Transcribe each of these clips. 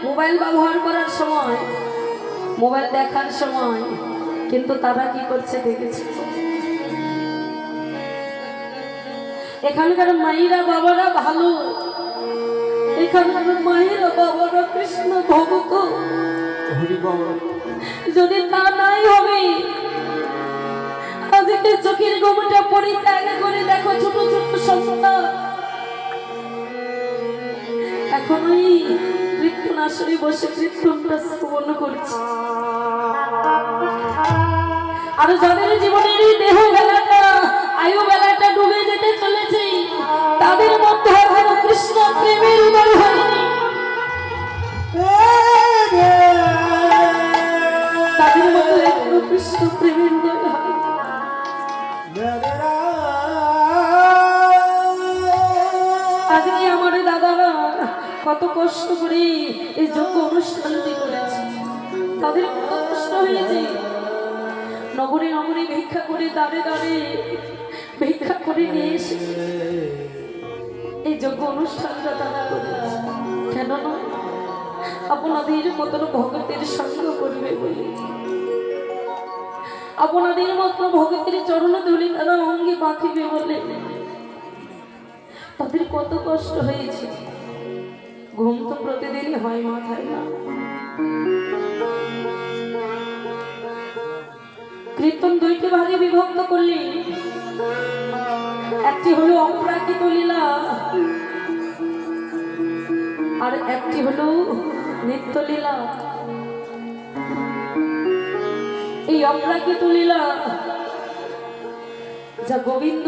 Mobile ব্যবহার করার সময়, মোবাইল দেখার সময় কিন্তু তারা কি করছে দেখেছে? এখানকার মায়েরা বাবারা ভালো, এখানকার মায়েরা বাবারা কৃষ্ণ ভক্ত। যদি তা নাই হবে, আজকে চোখের গোমটা পরিত্যাগ করে দেখো ছোট ছোট সন্তান এখন ওই কীর্তন আসরে বসে কীর্তনটা শ্রবণ করছে। আর যাদের জীবনের এই দেহ বেলাটা, আয়ু বেলাটা ডুবে যেতে চলেছে, তাদের মধ্যে এখনো কৃষ্ণ প্রেমের উদয় হয়নি, তাদের মধ্যে এখনো কৃষ্ণ প্রেমের উদয় হয়নি। আজকে আমার দাদারা কত কষ্ট করে এই যোগ্য অনুষ্ঠানটি করেছে, তাদের কত কষ্ট হয়েছে। নগরে নগরে ভিক্ষা করে, দাঁড়ে দাঁড়ে ভিক্ষা করে নিয়ে এসে এই যোগ্য অনুষ্ঠানটা তারা করেছে। কেন নয়? আপনাদের মতন ভগতের সঙ্গ করবে বলে, আপনাদের মতন ভগতের চরণ ধুলি তারা অঙ্গে বাঁকিবে বলে তাদের কত কষ্ট হয়েছে। ঘুম তো প্রতিদিনই হয় মাথায় না। কীর্তন দুইটি ভাগে বিভক্ত করলে, একটি হলো অপ্রাকৃত লীলা আর একটি হলো নিত্য লীলা। এই অপ্রাকৃত লীলা যা গোবিন্দ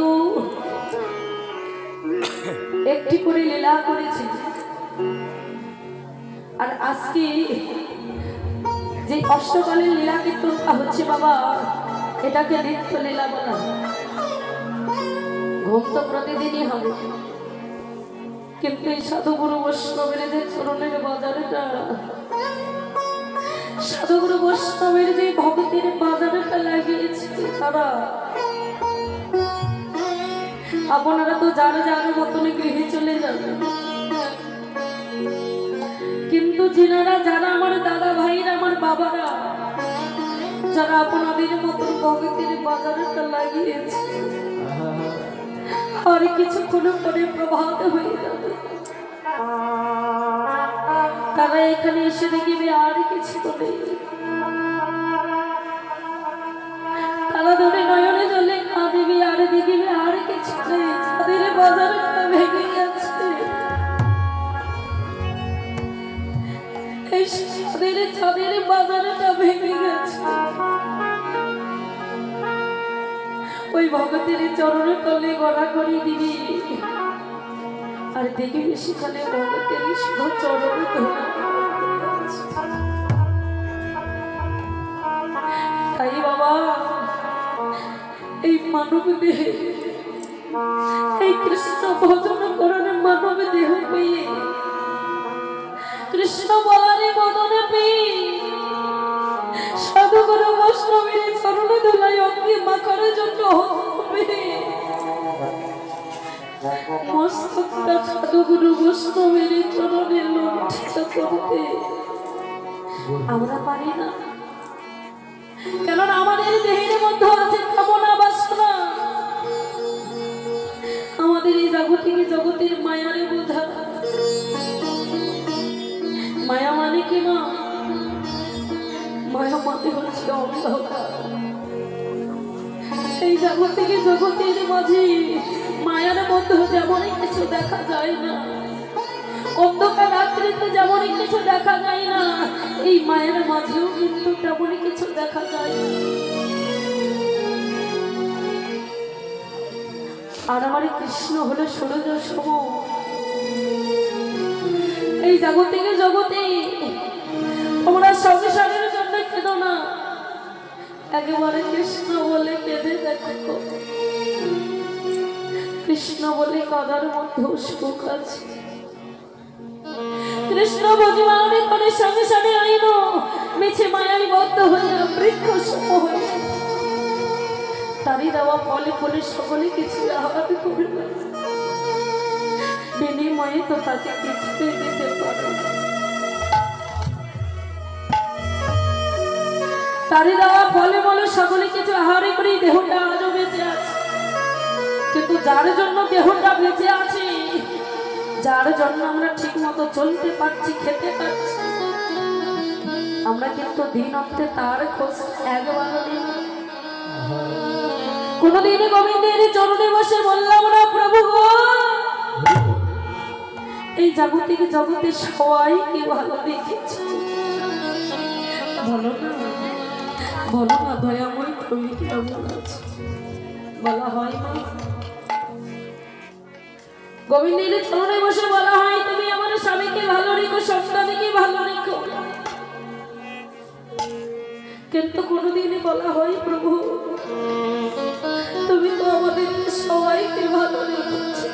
একটি করে লীলা করেছে, আর আজকে যে অষ্টকালের লীলা কীর্তনটা হচ্ছে বাবা, এটাকে নিত্য লীলা বলা। ঘুম তো প্রতিদিনই হবে, কিন্তু এই সাধুগুরু বৈষ্ণবের যে চরণের বাজারটা, সাধুগুরু বৈষ্ণবের যে ভক্তের বাজারটা লাগিয়েছে তারা, আপনারা তো যার যার মতন গৃহে চলে যাবেন, কিন্তু যিনারা, যারা আমার দাদা ভাইরা, আমার বাবারা, যারা আপনাদের মতন ভগতের বাজারটা লাগিয়েছে, আর কিছুক্ষণ পরে প্রভাত হয়ে যাবে, তারা এখানে এসে দেখবে আর কিছু নেই। তারা ধরে নয়নে জলে কাঁদিবে আর দেখবে আর কিছু নেই, তাদের বাজারটা ভেঙে গেছে। তাদের বাজারটা ভেঙে গেছে। ওই ভগতের চরণ তলে গড়া করে দিবি, আর দেখবি সেখানে ভগতের শুধু চরণ ধরা। তাই বাবা, এই মানব দেহে, এই কৃষ্ণ ভজন করার মানব দেহ পেয়ে, কৃষ্ণ বলারে বদনে পেয়ে, সাধুগুরু বৈষ্ণবের চরণ ধুলাই অঙ্গে মাখার জন্য মস্তকটা সাধুগুরু বৈষ্ণবের চরণে লুণ্ঠিত করতে আমরা পারি না। কেননা আমাদের দেহের মধ্যে আছে কামনা বাসনা, আমাদের এই জাগতিক জগতের মায়ারে বোঝা। মায়া মানে কি মা? মায়া মানে হচ্ছে অন্ধকার। এই জাগতিক জগতের মাঝে মায়ার মধ্যে যেমনই কিছু দেখা যায় না, অন্ধকার রাত্রিতে যেমনই কিছু দেখা যায় না, এই মায়ের মাঝেও কিন্তু তেমনই কিছু দেখা যায় না। আর আমার কৃষ্ণ হলো সূর্য সম। এই জাগতিক জগতে তোমরা সংসারের জন্য কেঁদো না, একেবারে কৃষ্ণ বলে কেঁদে দেখো। কৃষ্ণ বলে কাদার মধ্যে সুখ আছে। কৃষ্ণ ভজমানে করে সংসারে আইন মিছে মায়ায় বদ্ধ হইয়া বৃক্ষ সম হইয়া, তারই দেওয়া ফলে ফলে সকলে কিছু আহার করবে, বিনিময়ে তো তাকে কিছুই দিতে পারে। তারে দেওয়া ফলে মলে সকলে কিছু আহারে করে দেহটা আজও বেঁচে আছে। কিন্তু যার জন্য দেহটা বেঁচে আছে, যার জন্য আমরা ঠিক মতো চলতে পারছি, খেতে পারছি, আমরা কিন্তু দিন অন্তে তার খোঁজ একবারও নিই না। কোনদিন গোবিন্দের চরণে বসে বললাম না, প্রভু গো, এই জাগতিক জগতে সবাইকে ভালো দেখেছি, বলো না, বলো না দয়াময় তুমি কেমন আছো? বলা হয় না, গোবিন্দের চরণে বসে বলা হয় তুমি আমার স্বামীকে ভালো রেখো, সন্তানকে ভালো রেখো। কিন্তু কোনদিনই বলা হয় প্রভু তুমি তো আমাদের সবাইকে ভালো রেখেছো,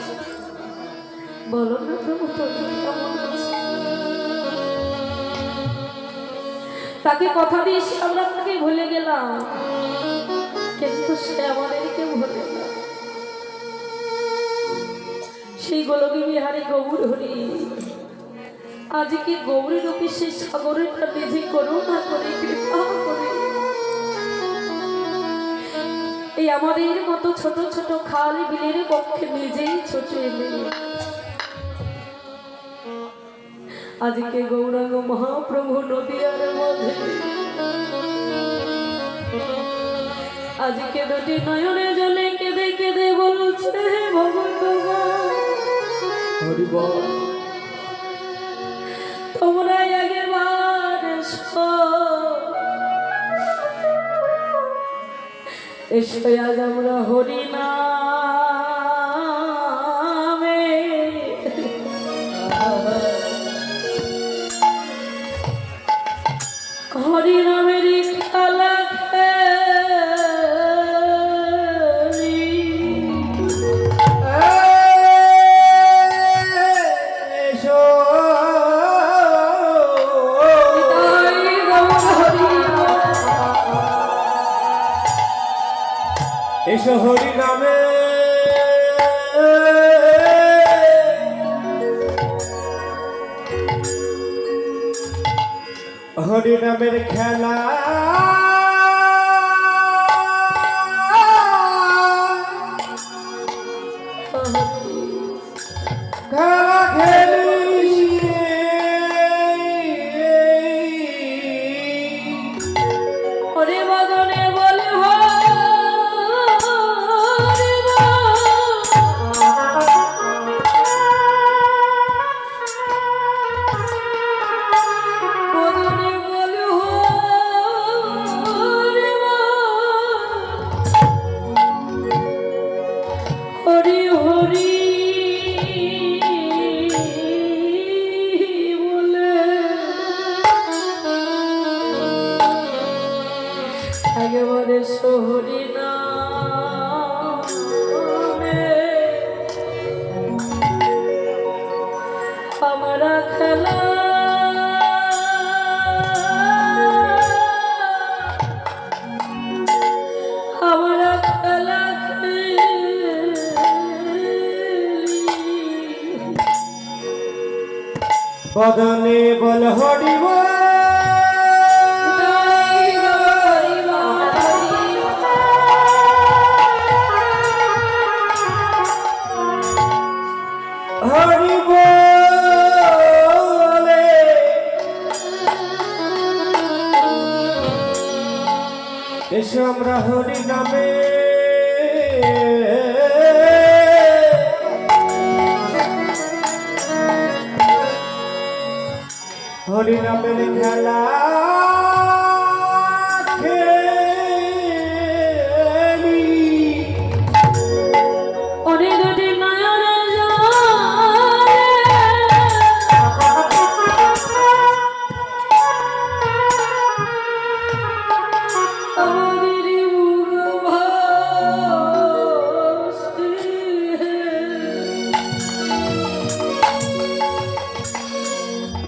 বলো না প্রভু তুমি কেমন আছো? তাকে কথা দিয়ে আমরা তাকে ভুলে গেলাম, কিন্তু সে আমাদেরকে ভুলে না। সেই গোলকী বিহারী গৌর হরি আজকে গৌরী রূপী সেই সাগরেরটা নিজে করুণা করে কৃপা করে এই আমাদের মতো ছোট ছোট খাল বিলের পক্ষে নিজেই ছুটে এলে। আজকে গৌরাঙ্গ মহাপ্রভু নদীয়ার মধ্যে আজকে দুটি নয়নে জলে কেঁদে কেঁদে বলছে ভগবান তোমরা একবার এসো আজ আমরা হরি নামে হরি নামের খেলা এসো হরি নামে হরি নামের খেলা খেলা খেলি হরি বদনে বলে একেবারে শহরি নামে আমরা খেলা আমরা খেলা বদনে বল হরি বল হরি বলে এসো আমরা হরি নামে হরি নামের খেলা খেলি অনেক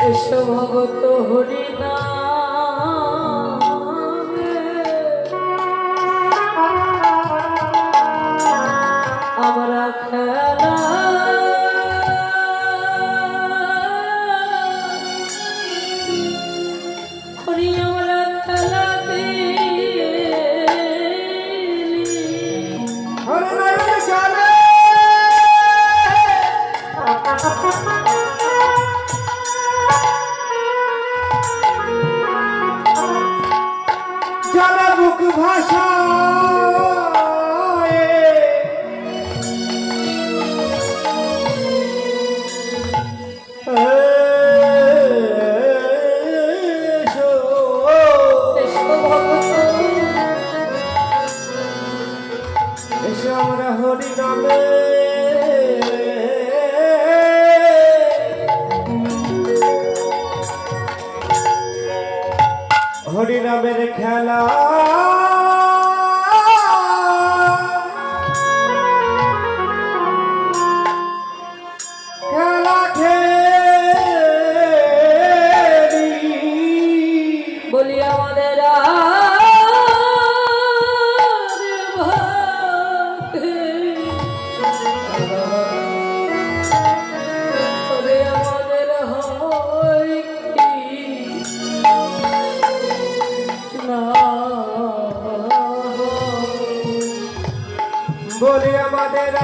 এসো ভগত হরি নামে আমরা খেলা হরি আমরা খেলা ভাষায় এসো ভগবান। এসো আমরা হরি নামে হরি নামের খেলা খেলা খেলি বলি আমাদের আমাদের হয় কি না বলি আমাদের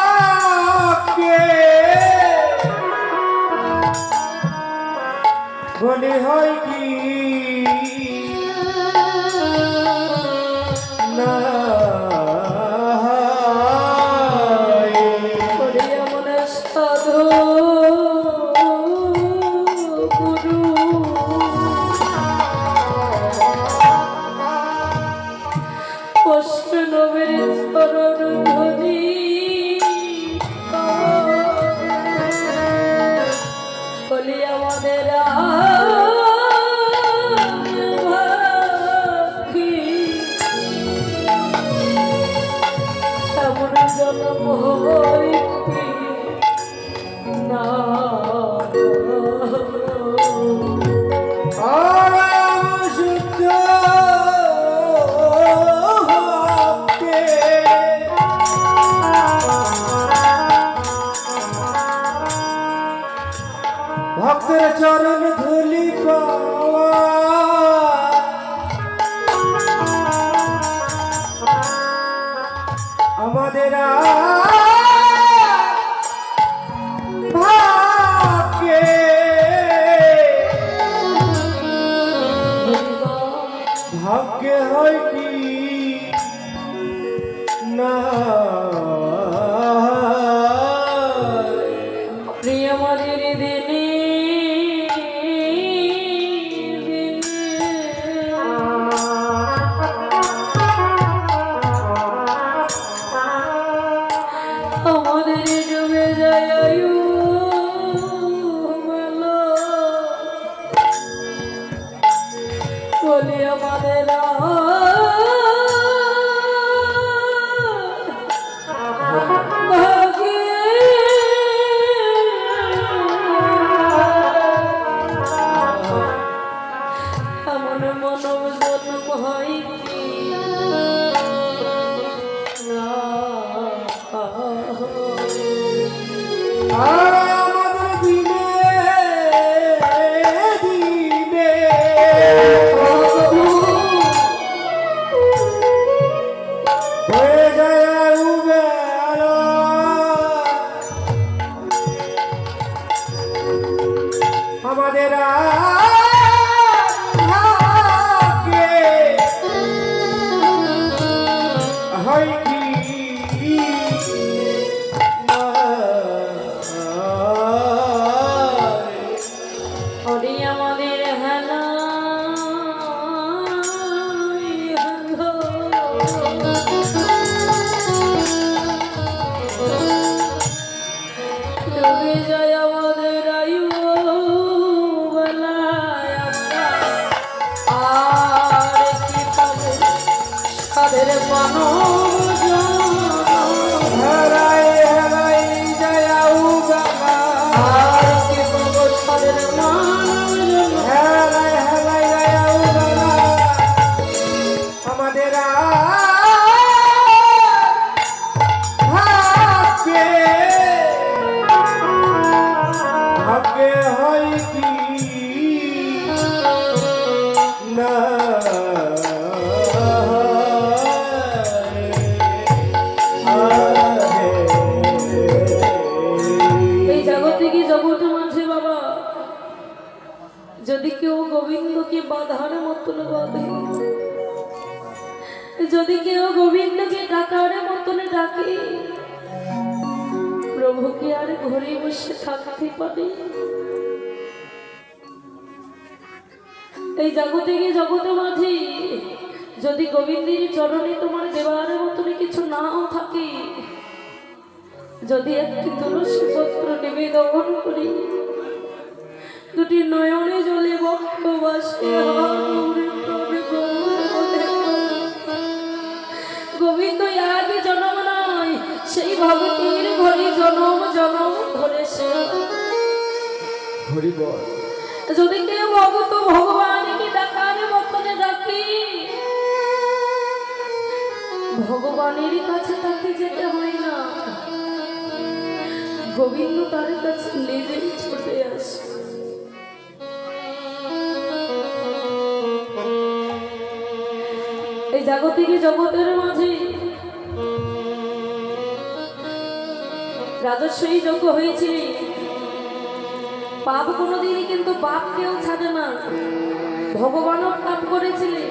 ভাগ্যে বলি হয় কি না বলি আমাদের সাধু গুরু কষ্ট নবীর চরণ ধরি বলি আমাদের এমন জন্ম হয় কি না আরাম শুদ্ধ ভক্তে ভক্তের চরণ ধুলি পাওয়া আমাদের ভাগ্যে ভাগ্যে হয় কি না আমাদের দিনে আমাদের ডুবে যায় আয়ু মেলা বলি আমাদের এমন মানব জন্ম হয় কি না আর আমাদের দিনে দিনে হয়ে যায় উবেলা আমাদের ভাগ্যে হয় কি না হরি আমাদের হেলা ডুবে যায় আমাদের আয়ু বেলা যদি কেউ গোবিন্দকে ডাকার মতনে ডাকে, প্রভুকে আর ঘরে বসে থাকতে পারে? এই জগতে জগতে মাঝে যদি গোবিন্দের চরণে তোমার দেবার মতনে কিছু নাও থাকে, যদি একটি তুলসী পত্র নিবেদন করি, দুটি নয়নে জলে বক্ষবাসে গোবিন্দ এক জনম নয়, সেই ভগতির ঘরে জনম জনম ধরে সে। হরি বল। যদি কেউ ভগত ভগবানকে ডাকার মতনে ডাকি, ভগবানের কাছে তাকে যেতে হয় না, গোবিন্দ তার কাছে নিজেই ছুটে আসে। এই জাগতিক জগতের মাঝে রাজস্বী যজ্ঞ হয়েছিল, পাপ কোনোদিনই কিন্তু পাপ কেউ ছাড়ে না। ভগবানও পাপ করেছিলেন।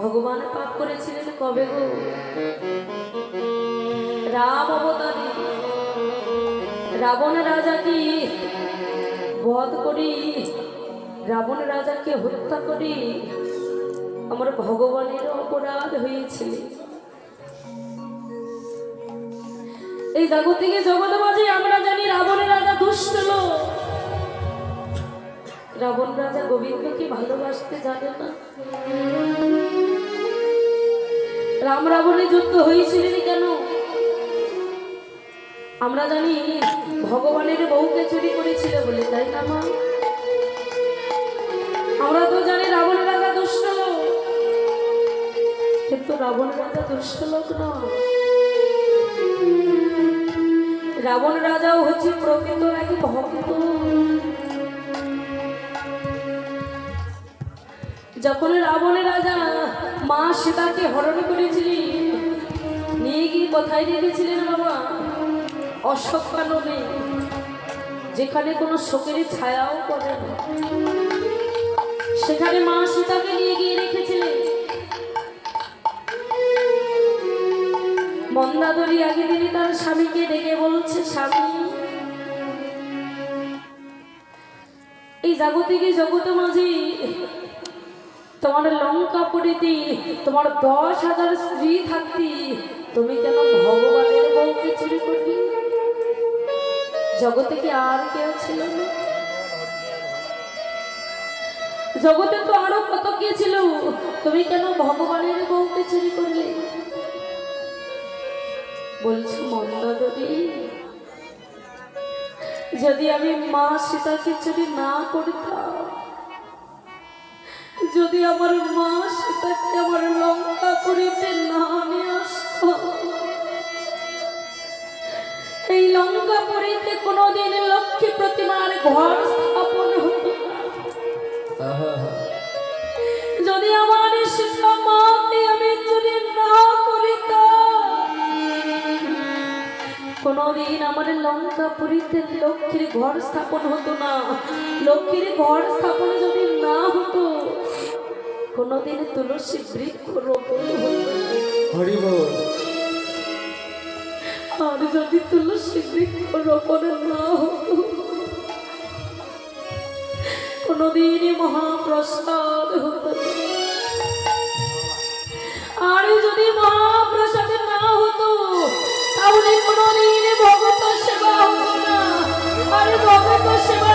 ভগবান পাপ করেছিলেন কবে গো? রাম অবতারে রাবণ রাজাকে বধ করি, রাবণ রাজাকে হত্যা করি আমার ভগবানের অপরাধ হয়েছিল। এই জাগতিক জগৎ মাঝে আমরা জানি রাবণ রাজা দুষ্ট লোক। রাবণ রাজা গোবিন্দকে ভালোবাসতে জানে না। রাম রাবণের যুদ্ধ হয়েছিলেন কেন? আমরা জানি ভগবানের বউকে চুরি করেছিল বলে, তাই না মা? আমরা তো জানি রাবণ রাজা দুষ্ট লোক, কিন্তু রাবণ রাজা দুষ্ট লোক নয়। রাবণ রাজাও হচ্ছে প্রকৃত এক ভক্ত। যখন রাবণ রাজা মা সীতাকে হরণ করেছিলেন, নিয়ে গিয়ে কোথায় রেখেছিলেন বাবা? অশোক কাননে, যেখানে কোনো শোকের ছায়াও পড়ে না, সেখানে মা সীতাকে নিয়ে গিয়ে রেখেছিলেন। মন্দাদরী আগে দিনে তার স্বামীকে ডেকে বলছে, স্বামী, এই জাগতিক জগৎ মাঝে তোমার লঙ্কা পড়িতে তোমার 10,000 স্ত্রী থাকতি, তুমি কেন ভগবানের বউকে চুরি করবি? জগতে কি আর কেউ ছিল না? জগতে তো আরো কত কে ছিল, তুমি কেন ভগবানের বউকে চুরি করলে? বলছি মন্দাদরী, যদি আমি মা সীতাকে চুরি না করতাম, যদি আমার মা সীতাকে আমার লঙ্কা পুরীতে না নিয়ে আসত, এই লঙ্কা পুরীতে কোনোদিন লক্ষ্মী প্রতিমার ঘর স্থাপন হতো না। যদি আমার সীতা মাকে আমি চুরি না করিতাম, কোনোদিন আমার লঙ্কা পুরীতে লক্ষ্মীর ঘর স্থাপন হতো না। লক্ষ্মীর ঘর স্থাপন যদি না হতো, কোনোদিন তুলসী বৃক্ষ রোপণ হতো। হরি বল। আর যদি তুলসী বৃক্ষ রোপণ না হতো, কোনোদিন মহাপ্রসাদ হতো না। আর যদি মহাপ্রসাদ না হতো, তাহলে কোনোদিন ভগত সেবা হতো না। আর ভগত সেবা